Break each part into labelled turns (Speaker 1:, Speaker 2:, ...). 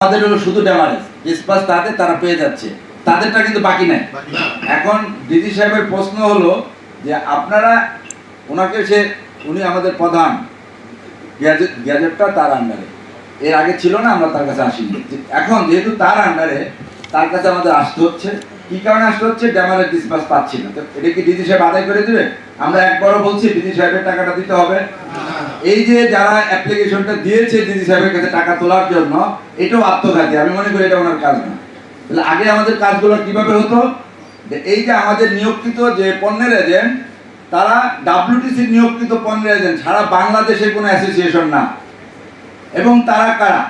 Speaker 1: আমাদের হলো শুধু ড্যামারেজ ডিসপাস তাদের তারা পেয়ে যাচ্ছে, তাদেরটা কিন্তু বাকি নাই। এখন ডিজি সাহেবের প্রশ্ন হলো যে আপনারা ওনাকে উনি আমাদের প্রধান গ্যাজেটটা তার আন্ডারে, এর আগে ছিল না, আমরা তার কাছে আসিনি। এখন যেহেতু তার আন্ডারে তার কাছে আমাদের আসতে হচ্ছে, কি কারণে আসতে হচ্ছে? ড্যামারেজ ডিসপাস পাচ্ছি না, তো এটা কি ডিজি সাহেব আদায় করে দেবে? আমরা একবারও বলছি ডিজি সাহেবের টাকাটা দিতে হবে। এই যে যারা অ্যাপ্লিকেশনটা দিয়েছে ডিজি সাহেবের কাছে টাকা তোলার জন্য, এটাও আত্মঘাতী। আমি মনে করি এটা ওনার কাজ না। তাহলে আগে আমাদের কাজগুলো কিভাবে হতো? এই যে আমাদের নিয়োগকৃত যে পণ্যের এজেন্ট, তারা ডাব্লিউটিসির নিয়োগকৃত পণ্যের এজেন্ট, সারা বাংলাদেশের কোনো অ্যাসোসিয়েশন না। এবং তারা কারা?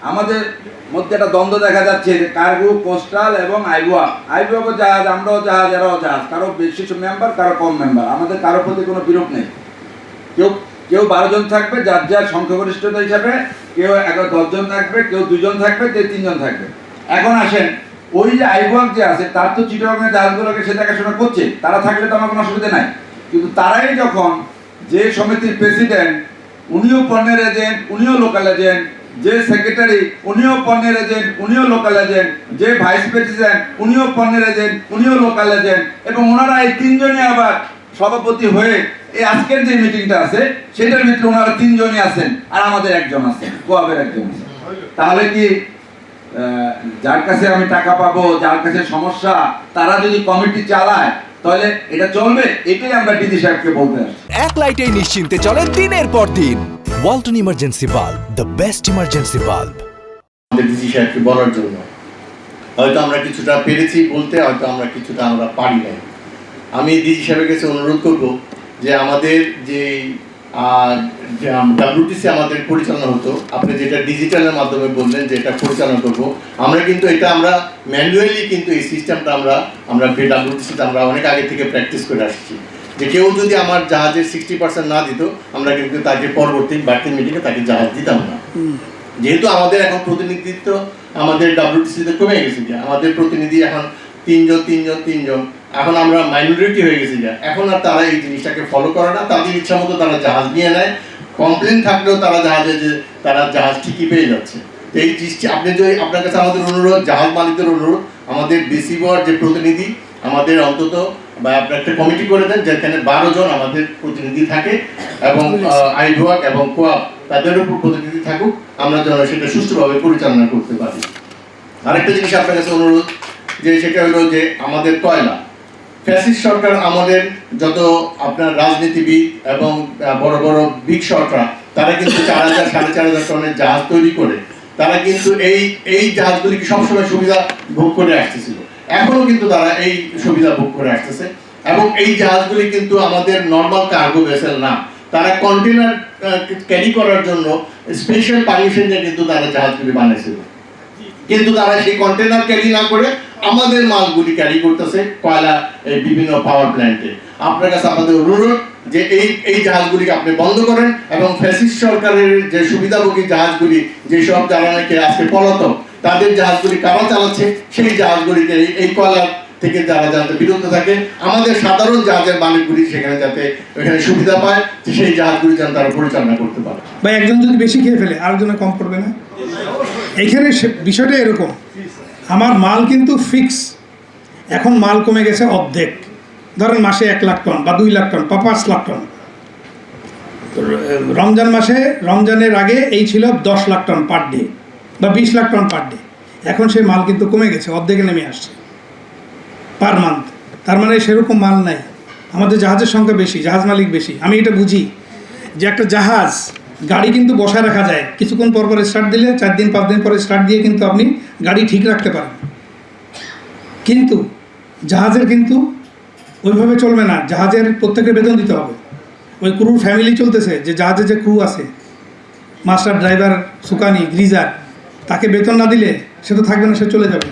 Speaker 1: আমাদের মধ্যে একটা দ্বন্দ্ব দেখা যাচ্ছে যে কার্গো, কোস্টাল এবং আইবুয়া জাহাজ, আমরাও জাহাজ, এরাও জাহাজ, কারো বেশি মেম্বার, কারো কম মেম্বার, আমাদের কারো প্রতি কোনো বিরোধ নেই। কেউ 12 জন থাকবে যার যার সংখ্যাগরিষ্ঠতা হিসাবে, কেউ 10 জন থাকবে, কেউ 2 জন থাকবে, কেউ 3 জন থাকবে। এখন আসেন, ওই যে আইবুয়া যে আছে তার তো চিটাগংয়ের জাহাজগুলোকে সে দেখাশোনা করছে, তারা থাকলে তো আমার কোনো অসুবিধা নাই। কিন্তু তারাই যখন যে সমিতির প্রেসিডেন্ট উনিও পণ্যের এজেন্ট, উনিও লোকাল এজেন্ট, যে সেক্রেটারি উনিও পণ্যের এজেন্ট, উনিও লোকাল এজেন্ট, যে ভাইস প্রেসিডেন্ট উনিও পণ্যের এজেন্ট, উনিও লোকাল এজেন্ট, এবং ওনারা এই 3 জনই আবার সভাপতি হয়ে এই আজকের যে মিটিংটা আছে সেটার ভিতরে ওনারা 3 জনই আছেন, আর আমাদের একজন আছেন, কোয়াবের একজন আছেন। তাহলে কি যার কাছে আমি টাকা পাবো, যার কাছে সমস্যা, তারা যদি কমিটি চালায় তাহলে এটা চলবে? এটাই আমরা ডিজি সাহেবকে বলতে আসছি।
Speaker 2: এক লাইটেই নিশ্চিন্তে চলে দিনের পর দিন। Walton emergency bulb, the best emergency bulb.
Speaker 3: আমাদের ডিজি সাহেবকে বলার জন্য হয়তো আমরা কিছুটা পেরেছি বলতে, হয়তো আমরা কিছুটা আমরা পারি নাই। আমি ডিজি সাহেবের কাছে অনুরোধ করব যে আমাদের যে ডাব্লিউটিসি আমাদের পরিচালনা হতো, আপনি যেটা ডিজিটালের মাধ্যমে বললেন যে এটা পরিচালনা করব, আমরা কিন্তু এটা আমরা ম্যানুয়ালি কিন্তু এই সিস্টেমটা আমরা ডাব্লিউটিসিতে আমরা অনেক আগে থেকে প্র্যাকটিস করে আসছি যে কেউ যদি আমার জাহাজের 60% না দিত, আমরা কিন্তু তাকে পরবর্তী বাড়তি মিটিংয়ে তাকে জাহাজ দিতাম না। যেহেতু আমাদের এখন প্রতিনিধিত্ব আমাদের ডাব্লিউটিসিতে কমে গেছে, যে আমাদের প্রতিনিধি এখন 3 জন, এখন আমরা মাইনরিটি হয়ে গেছি। এখন আর তারা এই জিনিসটাকে ফলো করে না, তাদের ইচ্ছা মতো তারা জাহাজ নিয়ে নেয়। কমপ্লেন থাকলেও তারা জাহাজ ঠিকই পেয়ে যাচ্ছে। তো এই জিনিসটি আপনি যদি আপনার কাছে আমাদের অনুরোধ, জাহাজ মালিকদের অনুরোধ, আমাদের বিসিবর যে প্রতিনিধি আমাদের অন্তত বা আপনার একটা কমিটি করে দেন যেখানে 12 জন আমাদের প্রতিনিধি থাকে, এবং আইভোয়াক এবং কোয়াব তাদের উপর প্রতিনিধি থাকুক, আমরা যেন সেটা সুষ্ঠুভাবে পরিচালনা করতে পারি। আরেকটা জিনিস আপনার কাছে অনুরোধ, যে সেটা হলো যে আমাদের কয়লা ফ্যাসিস্ট সরকার, আমাদের যত আপনার রাজনীতিবিদ এবং বড় বড় বিগ সরকার, তারা কিন্তু 4000 4500 টনের জাহাজ তৈরি করে তারা কিন্তু এই জাহাজগুলিকে সবসময় সুবিধা ভোগ করে আসতেছিল, এখনো কিন্তু তারা এই সুবিধা ভোগ করে আসতেছে। এবং এই জাহাজগুলি কিন্তু আমাদের নর্মাল কার্গো ভেসেল না, তারা কন্টেনার ক্যারি করার জন্য স্পেশাল পারমিশন নিয়ে কিন্তু তারা জাহাজগুলি বানিয়েছিল। কিন্তু তারা সেই কন্টেনার ক্যারি না করে আমাদের মালগুলি ক্যারি করতেছে কয়লা বিভিন্ন পাওয়ার প্ল্যান্টে। আপনার কাছে আমাদের অনুরোধ যে এই জাহাজগুলিকে আপনি বন্ধ করেন, এবং ফ্যাসিস্ট সরকারের যে সুবিধাভোগী জাহাজগুলি, যেসব যারা নাকি আজকে পলাতক, তাদের জাহাজগুলি কারা চালাচ্ছে, সেই জাহাজগুলিকে এই কয়লা থেকে যারা যাতে বিরত থাকে, আমাদের সাধারণ জাহাজের মালিকগুলি সেখানে যাতে ওখানে সুবিধা পায়, যে সেই জাহাজগুলি যেন তারা পরিচালনা করতে পারে।
Speaker 4: বা একজন যদি বেশি খেয়ে ফেলে আরেকজনে কম করবে না। এইখানে বিষয়টা এরকম, আমার মাল কিন্তু ফিক্স, এখন মাল কমে গেছে অর্ধেক, ধরেন মাসে 1 লাখ টন বা 2 লাখ টন বা 5 লাখ টন। রমজান মাসে, রমজানের আগে এই ছিল 10 লাখ টন পার ডে বা 20 লাখ টন পার ডে। এখন সেই মাল কিন্তু কমে গেছে, অর্ধেকে নেমে আসছে পার মান্থ। তার মানে সেরকম মাল নাই, আমাদের জাহাজের সংখ্যা বেশি, জাহাজ মালিক বেশি। আমি এটা বুঝি যে একটা জাহাজ গাড়ি কিন্তু বসায় রাখা যায়, কিছুক্ষণ পর পরে স্টার্ট দিলে 4 দিন 5 দিন পরে স্টার্ট দিয়ে কিন্তু আপনি গাড়ি ঠিক রাখতে পারেন। কিন্তু জাহাজের কিন্তু ওইভাবে চলবে না, জাহাজের প্রত্যেকের বেতন দিতে হবে। ওই ক্রুর ফ্যামিলি চলতেছে, যে জাহাজে যে ক্রু আছে, মাস্টার, ড্রাইভার, সুকানি, গ্রিজার, তাকে বেতন না দিলে সে তো থাকবে না, সে চলে যাবে।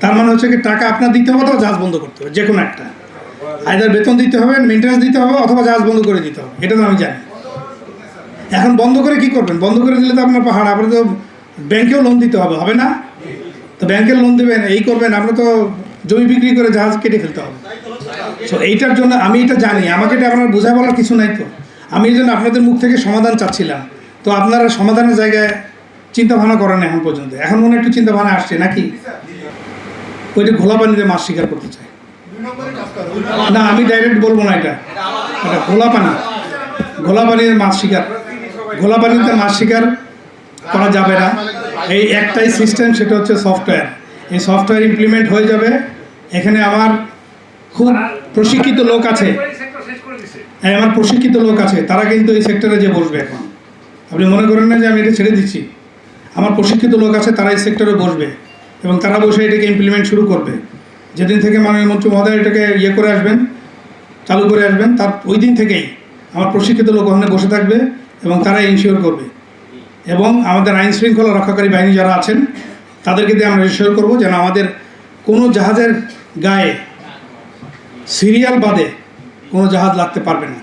Speaker 4: তার মানে হচ্ছে কি টাকা আপনার দিতে হবে অথবা জাহাজ বন্ধ করতে হবে, যে কোনো একটা, আইদার বেতন দিতে হবে, মেনটেন্যান্স দিতে হবে, অথবা জাহাজ বন্ধ করে দিতে হবে। এটা তো আমি জানি। এখন বন্ধ করে কি করবেন? বন্ধ করে দিলে তো আপনার পাহাড়, আপনার তো ব্যাংকেও লোন দিতে হবে, হবে না? তো ব্যাংকের লোন দেবেন, এই করবেন, আমরা তো জমি বিক্রি করে জাহাজ কেটে ফেলতে হবে। সো এইটার জন্য আমি এটা জানি, আমাকে এটা আপনার বোঝা বলার কিছু নাই। তো আমি এই জন্য আপনাদের মুখ থেকে সমাধান চাচ্ছিলাম, তো আপনারা সমাধানের জায়গায় চিন্তা ভাবনা করেন এখন পর্যন্ত। এখন মনে হয় একটু চিন্তা ভাবনা আসছে নাকি? ওইটা ঘোলা পানিতে মাছ শিকার করতে চায় না, আমি ডাইরেক্ট বলবো না, এটা ঘোলা পানিতে মাছ শিকার, ঘোলা পানিতে মাছ শিকার করা যাবে না। এই একটাই সিস্টেম, সেটা হচ্ছে সফটওয়্যার। এই সফটওয়্যার ইমপ্লিমেন্ট হয়ে যাবে। এখানে আমার খুব প্রশিক্ষিত লোক আছে, আমার প্রশিক্ষিত লোক আছে, তারা কিন্তু এই সেক্টরে যে বসবে। এখন আপনি মনে করেন না যে আমি এটা ছেড়ে দিচ্ছি, আমার প্রশিক্ষিত লোক আছে, তারা এই সেক্টরে বসবে এবং তারা বসে এটাকে ইমপ্লিমেন্ট শুরু করবে। যেদিন থেকে মাননীয় মন্ত্রী মহোদয় এটাকে করে আসবেন, চালু করে আসবেন, তার ওই দিন থেকেই আমার প্রশিক্ষিত লোক ওখানে বসে থাকবে এবং তারা ইনশিওর করবে। এবং আমাদের আইন শৃঙ্খলা রক্ষাকারী বাহিনী যারা আছেন তাদেরকে দিয়ে আমরা ইনশিওর করবো যেন আমাদের কোনো জাহাজের গায়ে সিরিয়াল বাদে কোনো জাহাজ লাগতে পারবে না।